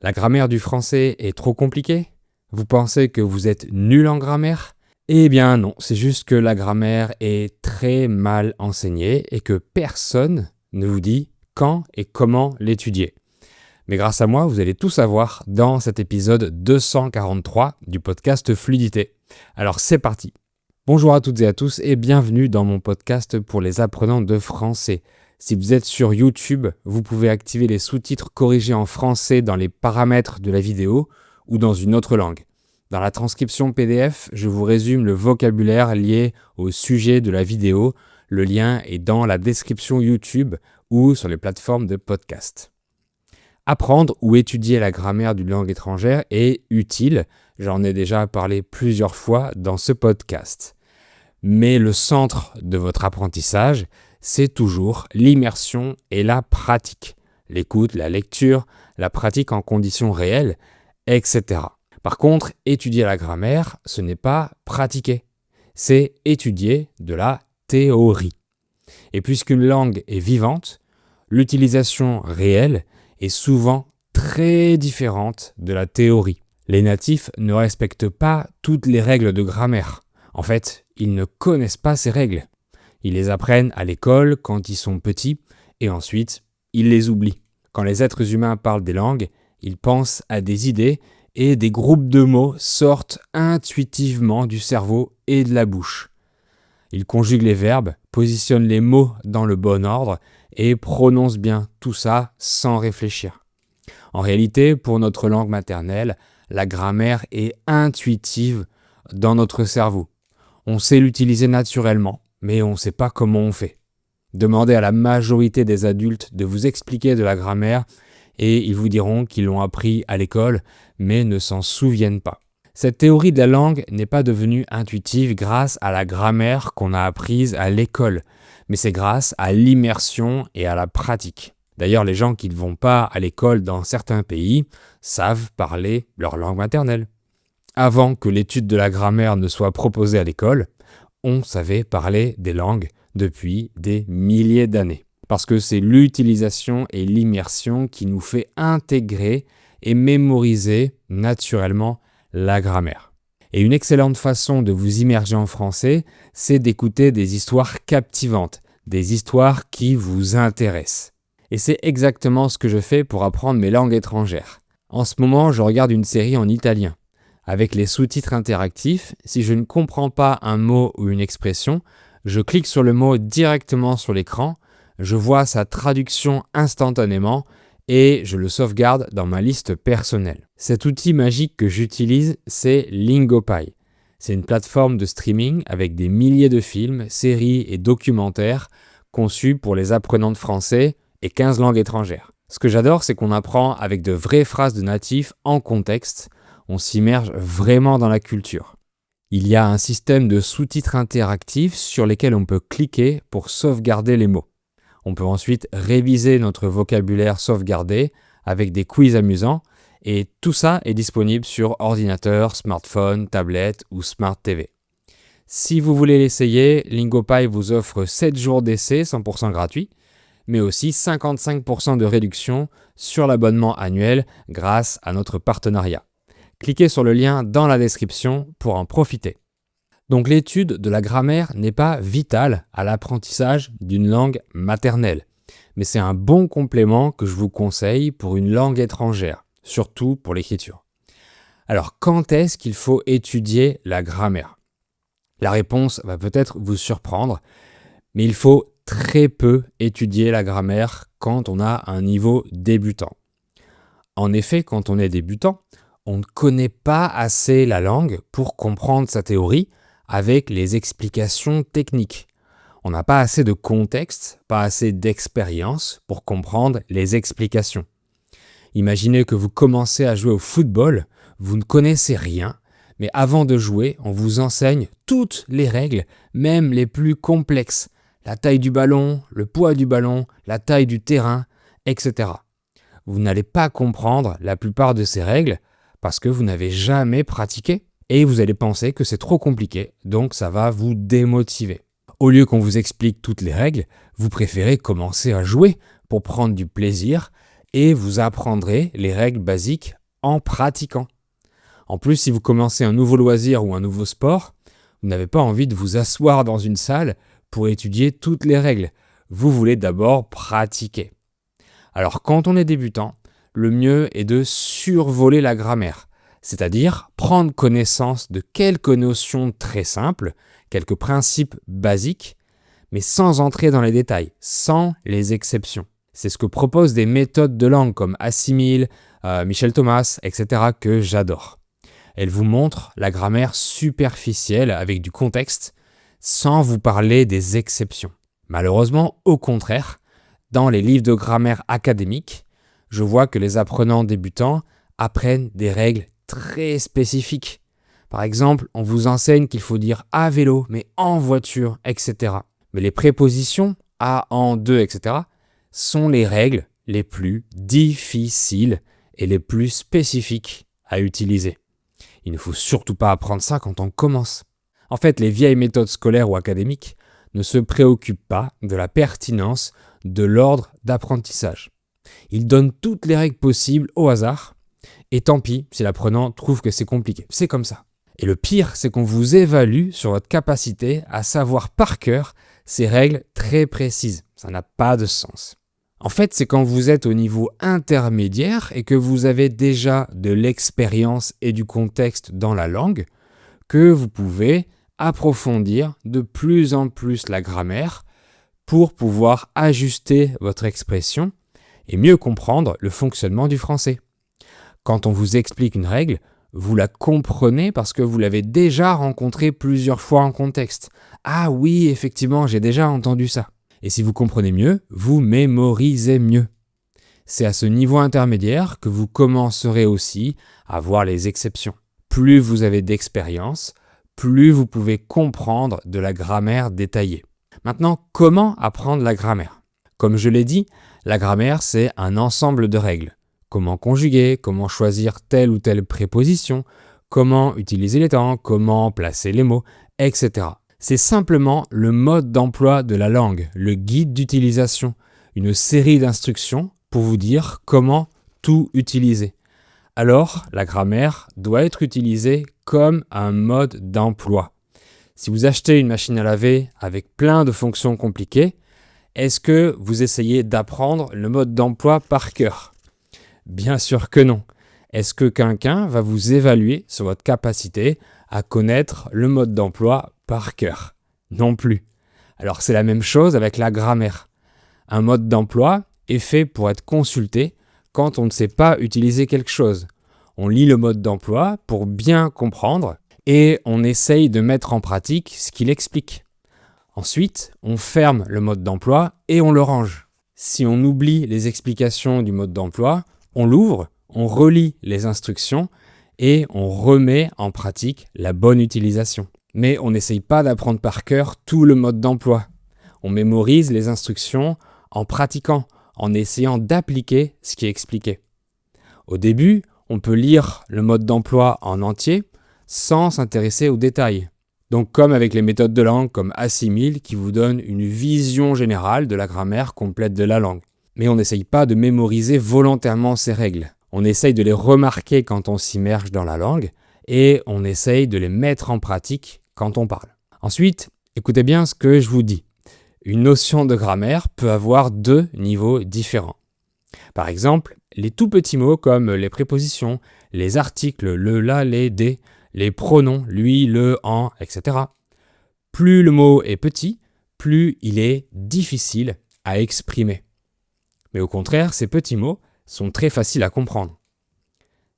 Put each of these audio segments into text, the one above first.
La grammaire du français est trop compliquée? Vous pensez que vous êtes nul en grammaire? Eh bien non, c'est juste que la grammaire est très mal enseignée et que personne ne vous dit quand et comment l'étudier. Mais grâce à moi, vous allez tout savoir dans cet épisode 243 du podcast Fluidité. Alors c'est parti. Bonjour à toutes et à tous et bienvenue dans mon podcast pour les apprenants de français. Si vous êtes sur YouTube, vous pouvez activer les sous-titres corrigés en français dans les paramètres de la vidéo ou dans une autre langue. Dans la transcription PDF, je vous résume le vocabulaire lié au sujet de la vidéo. Le lien est dans la description YouTube ou sur les plateformes de podcast. Apprendre ou étudier la grammaire d'une langue étrangère est utile. J'en ai déjà parlé plusieurs fois dans ce podcast. Mais le centre de votre apprentissage, c'est toujours l'immersion et la pratique. L'écoute, la lecture, la pratique en conditions réelles, etc. Par contre, étudier la grammaire, ce n'est pas pratiquer. C'est étudier de la théorie. Et puisqu'une langue est vivante, l'utilisation réelle est souvent très différente de la théorie. Les natifs ne respectent pas toutes les règles de grammaire. En fait, ils ne connaissent pas ces règles. Ils les apprennent à l'école quand ils sont petits et ensuite, ils les oublient. Quand les êtres humains parlent des langues, ils pensent à des idées et des groupes de mots sortent intuitivement du cerveau et de la bouche. Ils conjuguent les verbes, positionnent les mots dans le bon ordre et prononcent bien tout ça sans réfléchir. En réalité, pour notre langue maternelle, la grammaire est intuitive dans notre cerveau. On sait l'utiliser naturellement, mais on ne sait pas comment on fait. Demandez à la majorité des adultes de vous expliquer de la grammaire et ils vous diront qu'ils l'ont appris à l'école, mais ne s'en souviennent pas. Cette théorie de la langue n'est pas devenue intuitive grâce à la grammaire qu'on a apprise à l'école, mais c'est grâce à l'immersion et à la pratique. D'ailleurs, les gens qui ne vont pas à l'école dans certains pays savent parler leur langue maternelle. Avant que l'étude de la grammaire ne soit proposée à l'école, on savait parler des langues depuis des milliers d'années. Parce que c'est l'utilisation et l'immersion qui nous fait intégrer et mémoriser naturellement la grammaire. Et une excellente façon de vous immerger en français, c'est d'écouter des histoires captivantes, des histoires qui vous intéressent. Et c'est exactement ce que je fais pour apprendre mes langues étrangères. En ce moment, je regarde une série en italien. Avec les sous-titres interactifs, si je ne comprends pas un mot ou une expression, je clique sur le mot directement sur l'écran, je vois sa traduction instantanément et je le sauvegarde dans ma liste personnelle. Cet outil magique que j'utilise, c'est Lingopie. C'est une plateforme de streaming avec des milliers de films, séries et documentaires conçus pour les apprenants de français et 15 langues étrangères. Ce que j'adore, c'est qu'on apprend avec de vraies phrases de natifs en contexte. On s'immerge vraiment dans la culture. Il y a un système de sous-titres interactifs sur lesquels on peut cliquer pour sauvegarder les mots. On peut ensuite réviser notre vocabulaire sauvegardé avec des quiz amusants et tout ça est disponible sur ordinateur, smartphone, tablette ou Smart TV. Si vous voulez l'essayer, Lingopie vous offre 7 jours d'essai 100% gratuit, mais aussi 55% de réduction sur l'abonnement annuel grâce à notre partenariat. Cliquez sur le lien dans la description pour en profiter. Donc l'étude de la grammaire n'est pas vitale à l'apprentissage d'une langue maternelle, mais c'est un bon complément que je vous conseille pour une langue étrangère, surtout pour l'écriture. Alors quand est-ce qu'il faut étudier la grammaire? La réponse va peut-être vous surprendre, mais il faut très peu étudier la grammaire quand on a un niveau débutant. En effet, quand on est débutant, on ne connaît pas assez la langue pour comprendre sa théorie avec les explications techniques. On n'a pas assez de contexte, pas assez d'expérience pour comprendre les explications. Imaginez que vous commencez à jouer au football, vous ne connaissez rien, mais avant de jouer, on vous enseigne toutes les règles, même les plus complexes. La taille du ballon, le poids du ballon, la taille du terrain, etc. Vous n'allez pas comprendre la plupart de ces règles parce que vous n'avez jamais pratiqué et vous allez penser que c'est trop compliqué, donc ça va vous démotiver. Au lieu qu'on vous explique toutes les règles, vous préférez commencer à jouer pour prendre du plaisir et vous apprendrez les règles basiques en pratiquant. En plus, si vous commencez un nouveau loisir ou un nouveau sport, vous n'avez pas envie de vous asseoir dans une salle pour étudier toutes les règles. Vous voulez d'abord pratiquer. Alors quand on est débutant, le mieux est de survoler la grammaire, c'est-à-dire prendre connaissance de quelques notions très simples, quelques principes basiques, mais sans entrer dans les détails, sans les exceptions. C'est ce que proposent des méthodes de langue comme Assimil, Michel Thomas, etc. que j'adore. Elles vous montrent la grammaire superficielle avec du contexte, sans vous parler des exceptions. Malheureusement, au contraire, dans les livres de grammaire académique, je vois que les apprenants débutants apprennent des règles très spécifiques. Par exemple, on vous enseigne qu'il faut dire à vélo, mais en voiture, etc. Mais les prépositions à, en, de, etc. sont les règles les plus difficiles et les plus spécifiques à utiliser. Il ne faut surtout pas apprendre ça quand on commence. En fait, les vieilles méthodes scolaires ou académiques ne se préoccupent pas de la pertinence de l'ordre d'apprentissage. Ils donnent toutes les règles possibles au hasard, et tant pis si l'apprenant trouve que c'est compliqué. C'est comme ça. Et le pire, c'est qu'on vous évalue sur votre capacité à savoir par cœur ces règles très précises. Ça n'a pas de sens. En fait, c'est quand vous êtes au niveau intermédiaire et que vous avez déjà de l'expérience et du contexte dans la langue que vous pouvez approfondir de plus en plus la grammaire pour pouvoir ajuster votre expression et mieux comprendre le fonctionnement du français. Quand on vous explique une règle, vous la comprenez parce que vous l'avez déjà rencontrée plusieurs fois en contexte. Ah oui, effectivement, j'ai déjà entendu ça. Et si vous comprenez mieux, vous mémorisez mieux. C'est à ce niveau intermédiaire que vous commencerez aussi à voir les exceptions. Plus vous avez d'expérience, plus vous pouvez comprendre de la grammaire détaillée. Maintenant, comment apprendre la grammaire ? Comme je l'ai dit, la grammaire, c'est un ensemble de règles. Comment conjuguer, comment choisir telle ou telle préposition, comment utiliser les temps, comment placer les mots, etc. C'est simplement le mode d'emploi de la langue, le guide d'utilisation, une série d'instructions pour vous dire comment tout utiliser. Alors, la grammaire doit être utilisée comme un mode d'emploi. Si vous achetez une machine à laver avec plein de fonctions compliquées, est-ce que vous essayez d'apprendre le mode d'emploi par cœur ? Bien sûr que non. Est-ce que quelqu'un va vous évaluer sur votre capacité à connaître le mode d'emploi par cœur ? Non plus. Alors c'est la même chose avec la grammaire. Un mode d'emploi est fait pour être consulté quand on ne sait pas utiliser quelque chose. On lit le mode d'emploi pour bien comprendre et on essaye de mettre en pratique ce qu'il explique. Ensuite, on ferme le mode d'emploi et on le range. Si on oublie les explications du mode d'emploi, on l'ouvre, on relit les instructions et on remet en pratique la bonne utilisation. Mais on n'essaye pas d'apprendre par cœur tout le mode d'emploi. On mémorise les instructions en pratiquant, en essayant d'appliquer ce qui est expliqué. Au début, on peut lire le mode d'emploi en entier sans s'intéresser aux détails. Donc comme avec les méthodes de langue comme Assimil qui vous donnent une vision générale de la grammaire complète de la langue. Mais on n'essaye pas de mémoriser volontairement ces règles. On essaye de les remarquer quand on s'immerge dans la langue et on essaye de les mettre en pratique quand on parle. Ensuite, écoutez bien ce que je vous dis. Une notion de grammaire peut avoir deux niveaux différents. Par exemple, les tout petits mots comme les prépositions, les articles, le, la, les, des, les pronoms, lui, le, en, etc. Plus le mot est petit, plus il est difficile à exprimer. Mais au contraire, ces petits mots sont très faciles à comprendre.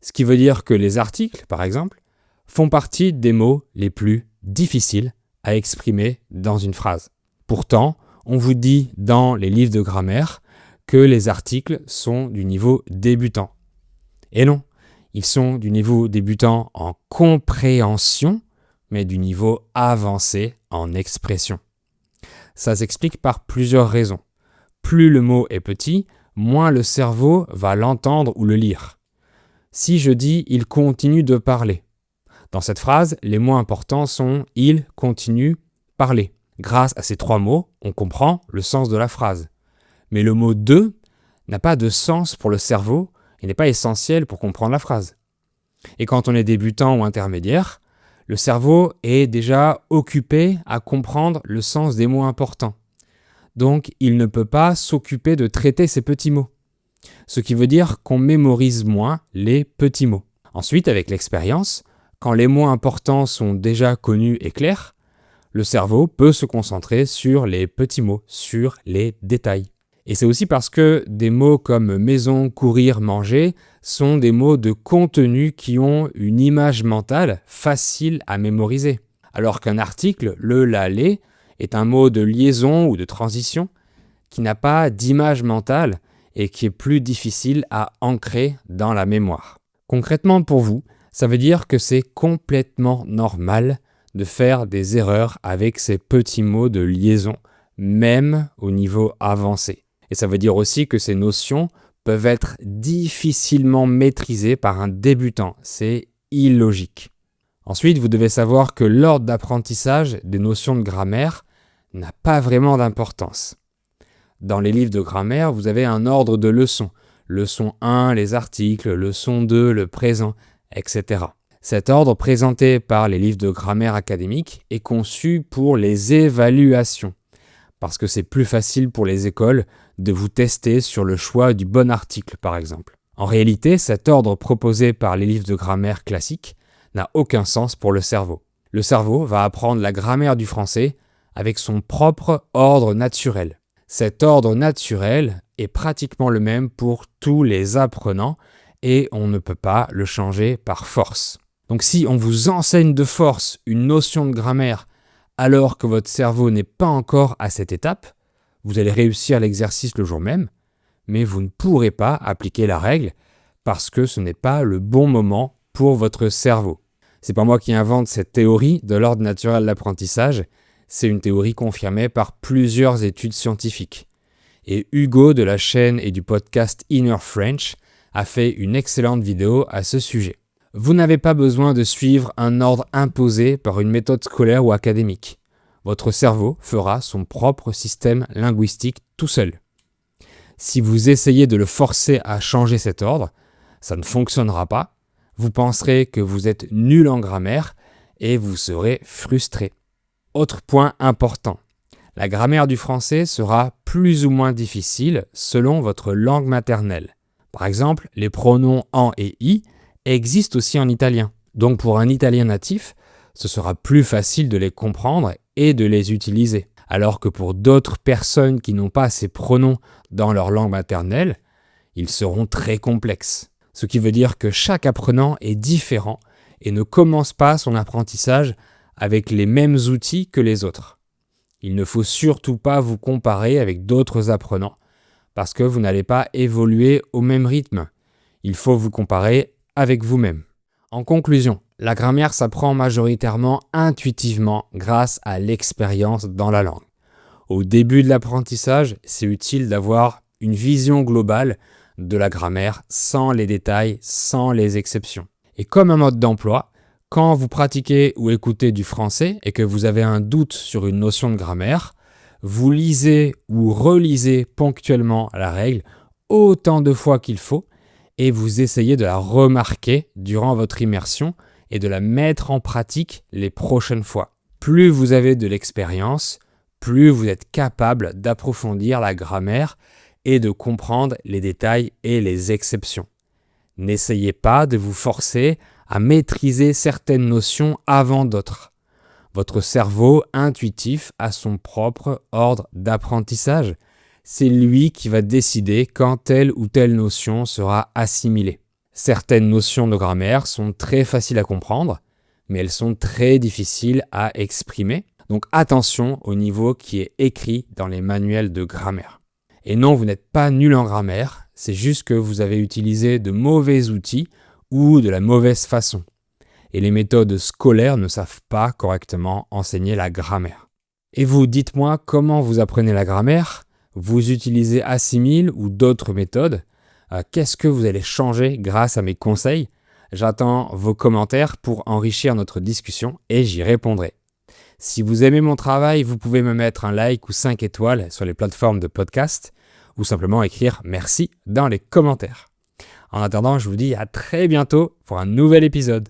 Ce qui veut dire que les articles, par exemple, font partie des mots les plus difficiles à exprimer dans une phrase. Pourtant, on vous dit dans les livres de grammaire que les articles sont du niveau débutant. Et non, ils sont du niveau débutant en compréhension, mais du niveau avancé en expression. Ça s'explique par plusieurs raisons. Plus le mot est petit, moins le cerveau va l'entendre ou le lire. Si je dis « il continue de parler », dans cette phrase, les mots importants sont « il continue parler ». Grâce à ces trois mots, on comprend le sens de la phrase. Mais le mot « de » n'a pas de sens pour le cerveau et n'est pas essentiel pour comprendre la phrase. Et quand on est débutant ou intermédiaire, le cerveau est déjà occupé à comprendre le sens des mots importants. Donc, il ne peut pas s'occuper de traiter ces petits mots. Ce qui veut dire qu'on mémorise moins les petits mots. Ensuite, avec l'expérience, quand les mots importants sont déjà connus et clairs, le cerveau peut se concentrer sur les petits mots, sur les détails. Et c'est aussi parce que des mots comme maison, courir, manger sont des mots de contenu qui ont une image mentale facile à mémoriser. Alors qu'un article, le, la, les, est un mot de liaison ou de transition qui n'a pas d'image mentale et qui est plus difficile à ancrer dans la mémoire. Concrètement pour vous, ça veut dire que c'est complètement normal de faire des erreurs avec ces petits mots de liaison, même au niveau avancé. Et ça veut dire aussi que ces notions peuvent être difficilement maîtrisées par un débutant. C'est illogique. Ensuite, vous devez savoir que l'ordre d'apprentissage des notions de grammaire n'a pas vraiment d'importance. Dans les livres de grammaire, vous avez un ordre de leçons. Leçon 1, les articles, leçon 2, le présent, etc. Cet ordre présenté par les livres de grammaire académique est conçu pour les évaluations, parce que c'est plus facile pour les écoles de vous tester sur le choix du bon article, par exemple. En réalité, cet ordre proposé par les livres de grammaire classiques n'a aucun sens pour le cerveau. Le cerveau va apprendre la grammaire du français avec son propre ordre naturel. Cet ordre naturel est pratiquement le même pour tous les apprenants et on ne peut pas le changer par force. Donc si on vous enseigne de force une notion de grammaire alors que votre cerveau n'est pas encore à cette étape, vous allez réussir l'exercice le jour même, mais vous ne pourrez pas appliquer la règle parce que ce n'est pas le bon moment pour votre cerveau. C'est pas moi qui invente cette théorie de l'ordre naturel de l'apprentissage, c'est une théorie confirmée par plusieurs études scientifiques. Et Hugo de la chaîne et du podcast Inner French a fait une excellente vidéo à ce sujet. Vous n'avez pas besoin de suivre un ordre imposé par une méthode scolaire ou académique. Votre cerveau fera son propre système linguistique tout seul. Si vous essayez de le forcer à changer cet ordre, ça ne fonctionnera pas. Vous penserez que vous êtes nul en grammaire et vous serez frustré. Autre point important, la grammaire du français sera plus ou moins difficile selon votre langue maternelle. Par exemple, les pronoms en et i existent aussi en italien. Donc pour un italien natif, ce sera plus facile de les comprendre et de les utiliser. Alors que pour d'autres personnes qui n'ont pas ces pronoms dans leur langue maternelle, ils seront très complexes. Ce qui veut dire que chaque apprenant est différent et ne commence pas son apprentissage avec les mêmes outils que les autres. Il ne faut surtout pas vous comparer avec d'autres apprenants parce que vous n'allez pas évoluer au même rythme. Il faut vous comparer avec vous-même. En conclusion, la grammaire s'apprend majoritairement intuitivement grâce à l'expérience dans la langue. Au début de l'apprentissage, c'est utile d'avoir une vision globale de la grammaire sans les détails, sans les exceptions. Et comme un mode d'emploi, quand vous pratiquez ou écoutez du français et que vous avez un doute sur une notion de grammaire, vous lisez ou relisez ponctuellement la règle autant de fois qu'il faut et vous essayez de la remarquer durant votre immersion et de la mettre en pratique les prochaines fois. Plus vous avez de l'expérience, plus vous êtes capable d'approfondir la grammaire et de comprendre les détails et les exceptions. N'essayez pas de vous forcer à maîtriser certaines notions avant d'autres. Votre cerveau intuitif a son propre ordre d'apprentissage. C'est lui qui va décider quand telle ou telle notion sera assimilée. Certaines notions de grammaire sont très faciles à comprendre, mais elles sont très difficiles à exprimer. Donc attention au niveau qui est écrit dans les manuels de grammaire. Et non, vous n'êtes pas nul en grammaire, c'est juste que vous avez utilisé de mauvais outils ou de la mauvaise façon. Et les méthodes scolaires ne savent pas correctement enseigner la grammaire. Et vous, dites-moi comment vous apprenez la grammaire? Vous utilisez Assimil ou d'autres méthodes? Qu'est-ce que vous allez changer grâce à mes conseils? J'attends vos commentaires pour enrichir notre discussion et j'y répondrai. Si vous aimez mon travail, vous pouvez me mettre un like ou 5 étoiles sur les plateformes de podcast. ou simplement écrire merci dans les commentaires. En attendant, je vous dis à très bientôt pour un nouvel épisode.